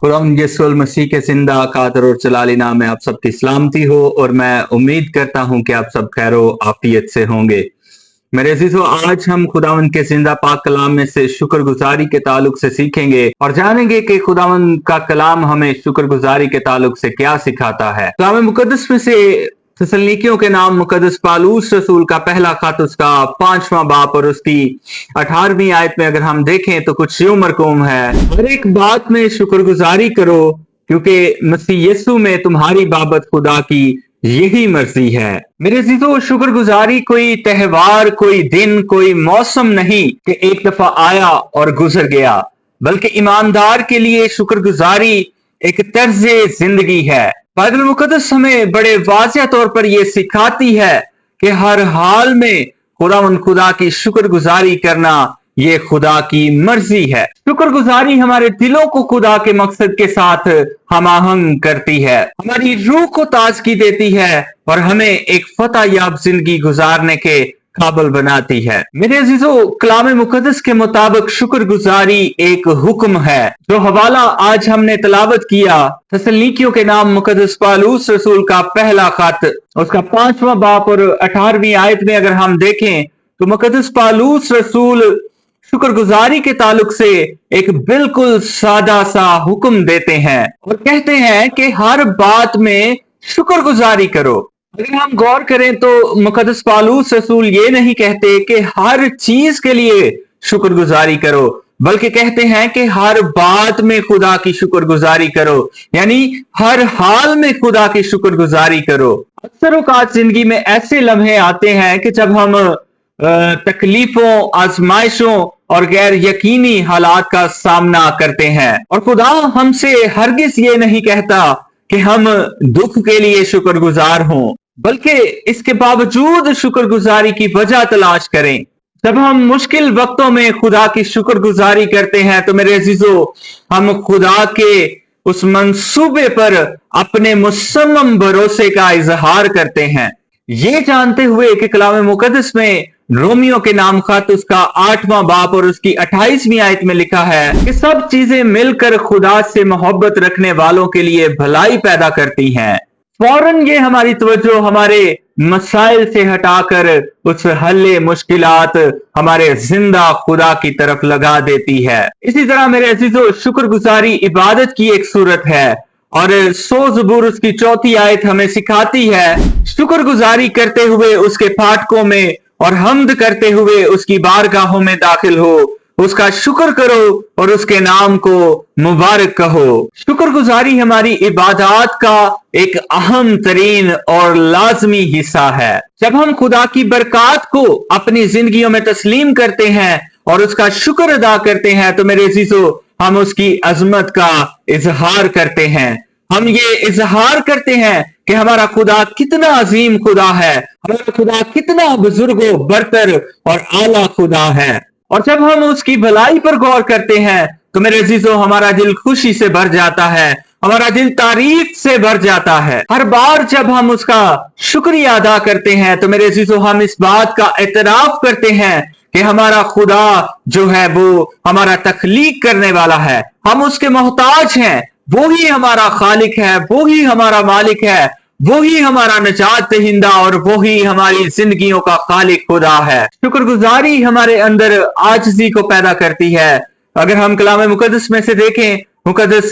खुदावंद यीशु मसीह के जिंदा कादर और जलाली नाम में आप सबकी सलामती हो और मैं उम्मीद करता हूं कि आप सब खैरो आफियत से होंगे। मेरे अजीजों, आज हम खुदावंद के जिंदा पाक कलाम में से शुक्रगुजारी के ताल्लुक से सीखेंगे और जानेंगे कि खुदावंद का कलाम हमें शुक्रगुजारी के ताल्लुक से क्या सिखाता है। कलाम मुकद्दस में से थिस्सलुनीकियों के नाम मुकद्दस पौलुस रसूल का पहला खत उसका 5वां बाब और उसकी 18वीं आयत में अगर हम देखें तो कुछ यूं मरकूम है, हर एक बात में शुक्रगुजारी करो क्योंकि मसीह यीशु में तुम्हारी बाबत खुदा की यही मर्जी है। मेरे अजीजों, शुक्रगुजारी कोई त्योहार, कोई दिन, कोई मौसम नहीं कि एक दफा आया और गुजर गया, बल्कि ईमानदार के लिए शुक्रगुजारी एक तर्ज जिंदगी है। बाइबल मुकद्दस हमें बड़े वाज़ेह तौर पर यह सिखाती है कि हर हाल में खुदा की शुक्रगुजारी करना ये खुदा की मर्जी है। शुक्रगुजारी हमारे दिलों को खुदा के मकसद के साथ हम-आहंग करती है, हमारी रूह को ताजगी देती है और हमें एक फतह याब जिंदगी गुजारने के काबिल बनाती है। मेरे अजीजों, कलाम मुकद्दस के मुताबिक शुक्रगुजारी एक हुक्म है। जो हवाला आज हमने तलावत किया, थिस्सलुनीकियों के नाम मुकद्दस पौलुस रसूल का पहला खत उसका 5वां बाब और 18वीं आयत में अगर हम देखें तो मुकद्दस पौलुस रसूल शुक्रगुजारी के ताल्लुक से एक बिल्कुल सादा सा हुक्म देते हैं और कहते हैं कि हर बात में शुक्रगुजारी करो। अगर हम गौर करें तो मुकद्दस पौलुस रसूल ये नहीं कहते कि हर चीज के लिए शुक्रगुजारी करो, बल्कि कहते हैं कि हर बात में खुदा की शुक्रगुजारी करो, यानी हर हाल में खुदा की शुक्रगुजारी करो। अक्सर औकात जिंदगी में ऐसे लम्हे आते हैं कि जब हम तकलीफों, आजमाइशों और गैर यकीनी हालात का सामना करते हैं और खुदा हमसे हरगिज ये नहीं कहता कि हम दुख के लिए शुक्रगुजार हों, बल्कि इसके बावजूद शुक्रगुजारी की वजह तलाश करें। जब हम मुश्किल वक्तों में खुदा की शुक्रगुजारी करते हैं तो मेरे अजीजों, हम खुदा के उस मंसूबे पर अपने मुसम्मम भरोसे का इजहार करते हैं, ये जानते हुए कि कलाम मुकद्दस में रोमियो के नाम खत उसका 8वां बाब और उसकी 28वीं आयत में लिखा है कि सब चीजें मिलकर खुदा से मोहब्बत रखने वालों के लिए भलाई पैदा करती हैं। फौरन ये हमारी तवज्जो हमारे मसाइल से हटाकर उस हल्ले मुश्किलात हमारे जिंदा खुदा की तरफ लगा देती है। इसी तरह मेरे अजीजों, शुक्रगुजारी इबादत की एक सूरत है और 100 ज़बूर उसकी 4थी आयत हमें सिखाती है शुक्रगुजारी करते हुए उसके फाटकों में और हम्द करते हुए उसकी बारगाहों में दाखिल हो, उसका शुक्र करो और उसके नाम को मुबारक कहो। शुक्रगुजारी हमारी इबादत का एक अहम तरीन और लाजमी हिस्सा है। जब हम खुदा की बरकत को अपनी जिंदगियों में तस्लीम करते हैं और उसका शुक्र अदा करते हैं तो मेरे अजीजों, हम उसकी अजमत का इजहार करते हैं। हम ये इजहार करते हैं कि हमारा खुदा कितना अजीम खुदा है, हमारा खुदा कितना बुजुर्ग, बरतर और आला खुदा है। और जब हम उसकी भलाई पर गौर करते हैं तो मेरे अजीजों, हमारा दिल खुशी से भर जाता है, हमारा दिल तारीफ से भर जाता है। हर बार जब हम उसका शुक्रिया अदा करते हैं तो मेरे अजीजों, हम इस बात का एतराफ करते हैं कि हमारा खुदा जो है वो हमारा तख्लीक करने वाला है, हम उसके मोहताज हैं, वो ही हमारा खालिक है, वो ही हमारा मालिक है, वो ही हमारा निजात दहिंदा और वो ही हमारी जिंदगियों का खालिक खुदा है। शुक्रगुजारी हमारे अंदर आजिज़ी को पैदा करती है। अगर हम कलाम मुकद्दस में से देखें, मुकद्दस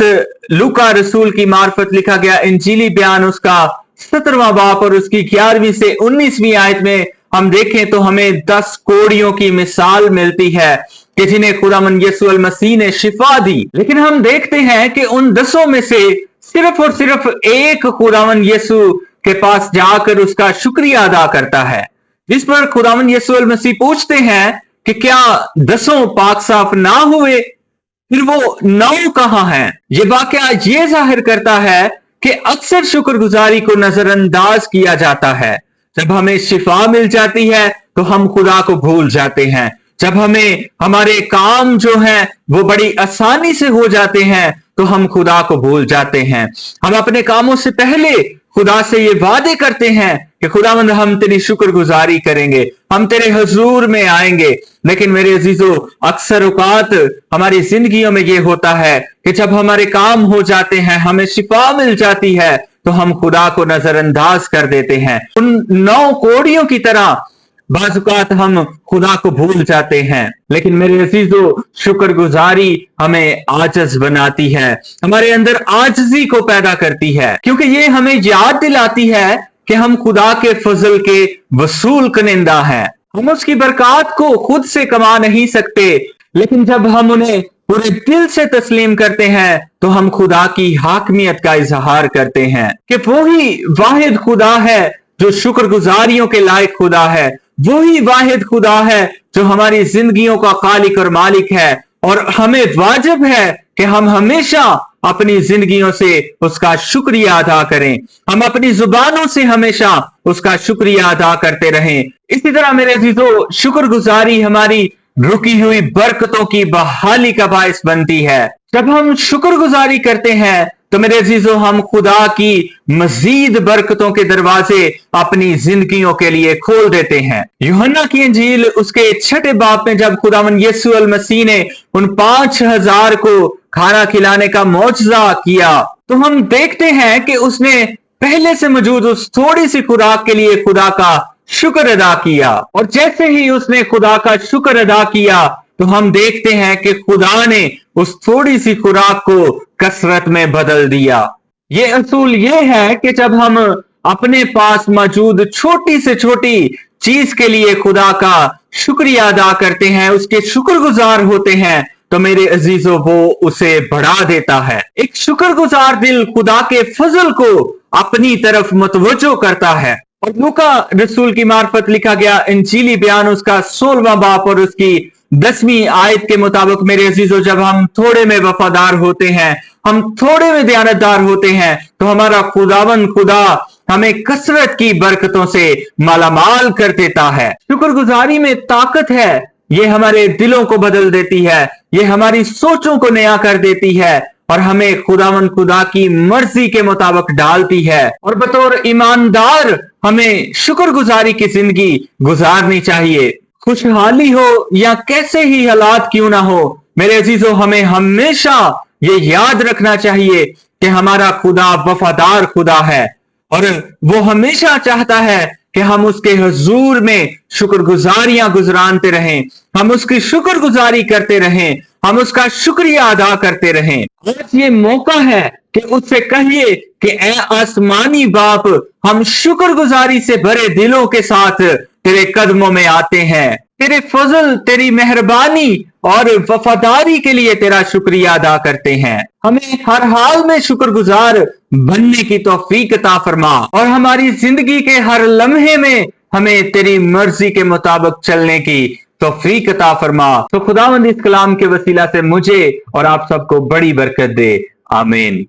लूका रसूल की मार्फत लिखा गया इंजीली बयान उसका 17वां बाब और उसकी 11वीं से 19वीं आयत में हम देखें तो हमें 10 कोड़ियों की मिसाल मिलती है कि जिन्हें खुदावंद यीशु मसीह ने शिफा दी। लेकिन हम देखते हैं कि उन 10 में से सिर्फ और सिर्फ एक खुदावंद यीशु के पास जाकर उसका शुक्रिया अदा करता है, जिस पर खुदावंद यीशु मसीह पूछते हैं कि क्या 10 पाक साफ ना हुए, फिर वो 9 कहां हैं। ये वाकया ये जाहिर करता है कि अक्सर शुक्रगुजारी को नजरअंदाज किया जाता है। जब हमें शिफा मिल जाती है तो हम खुदा को भूल जाते हैं। जब हमें हमारे काम जो हैं वो बड़ी आसानी से हो जाते हैं तो हम खुदा को भूल जाते हैं। हम अपने कामों से पहले खुदा से ये वादे करते हैं कि खुदावंद हम तेरी शुक्रगुजारी करेंगे, हम तेरे हुजूर में आएंगे। लेकिन मेरे अजीजों, अक्सर औकात हमारी जिंदगियों में ये होता है कि जब हमारे काम हो जाते हैं, हमें शिफा मिल जाती है, तो हम खुदा को नजरअंदाज कर देते हैं। उन 9 कोड़ियों की तरह बाज़ हम खुदा को भूल जाते हैं। लेकिन मेरे अजीजों, शुक्रगुजारी हमें आजिज बनाती है, हमारे अंदर आजिजी को पैदा करती है, क्योंकि ये हमें याद दिलाती है कि हम खुदा के फजल के वसूल कनिंदा हैं। हम उसकी बरकत को खुद से कमा नहीं सकते, लेकिन जब हम उन्हें पूरे दिल से तस्लीम करते हैं तो हम खुदा की हाकमियत का इजहार करते हैं कि वही वाहिद खुदा है जो शुक्रगुजारियों के लायक खुदा है, वही वाहिद खुदा है जो हमारी जिंदगियों का खालिक और मालिक है। और हमें वाजिब है कि हम हमेशा अपनी जिंदगियों से उसका शुक्रिया अदा करें, हम अपनी जुबानों से हमेशा उसका शुक्रिया अदा करते रहें। इसी तरह मेरे अजीजों, शुक्रगुजारी हमारी रुकी हुई बरकतों की बहाली का बायस बनती है। जब हम शुक्रगुजारी करते हैं तो मेरे अजीजों, हम खुदा की मजीद बरकतों के दरवाजे अपनी जिंदगियों के लिए खोल देते हैं। यूहन्ना की इंजील उसके 6 बाब में जब खुदावंद यीशु अल मसीह ने उन 5000 को खाना खिलाने का मौजज़ा किया, तो हम देखते हैं कि उसने पहले से मौजूद उस थोड़ी सी खुराक के लिए खुदा का शुक्र अदा किया। और जैसे ही उसने खुदा का शुक्र अदा किया तो हम देखते हैं कि खुदा ने उस थोड़ी सी खुराक को कसरत में बदल दिया। ये असूल ये है कि जब हम अपने पास मौजूद छोटी से छोटी चीज के लिए खुदा का शुक्रिया अदा करते हैं, उसके शुक्रगुजार होते हैं, तो मेरे अजीजों वो उसे बढ़ा देता है। एक शुक्रगुजार दिल खुदा के फजल को अपनी तरफ मुतवज्जो करता है। और लूका रसूल की मार्फत लिखा गया इंजीली बयान उसका 16वां बाब और उसकी 10वीं आयत के मुताबिक मेरे अजीजों, जब हम थोड़े में वफादार होते हैं, हम थोड़े में दयानतदार होते हैं, तो हमारा खुदा हमें कसरत की बरकतों से मालामाल कर देता है। शुक्रगुजारी में ताकत है, ये हमारे दिलों को बदल देती है, ये हमारी सोचों को नया कर देती है और हमें खुदा की मर्जी के मुताबिक डालती है। और बतौर ईमानदार हमें शुक्रगुजारी की जिंदगी गुजारनी चाहिए। खुशहाली हो या कैसे ही हालात क्यों ना हो, मेरे अजीजों, हमें हमेशा ये याद रखना चाहिए कि हमारा खुदा वफादार खुदा है और वो हमेशा चाहता है कि हम उसके हुजूर में शुक्रगुजारियां गुजरानते रहें, हम उसकी शुक्रगुजारी करते रहें, हम उसका शुक्रिया अदा करते रहें। आज ये मौका है कि उससे कहिए कि ऐ आसमानी बाप, हम शुक्रगुजारी से भरे दिलों के साथ तेरे कदमों में आते हैं। तेरे फजल, तेरी मेहरबानी और वफादारी के लिए तेरा शुक्रिया अदा करते हैं। हमें हर हाल में शुक्रगुजार बनने की तौफीक अता फरमा और हमारी जिंदगी के हर लम्हे में हमें तेरी मर्जी के मुताबिक चलने की तौफीक अता फरमा। तो खुदावंद इस कलाम के वसीला से मुझे और आप सबको बड़ी बरकत दे। आमीन।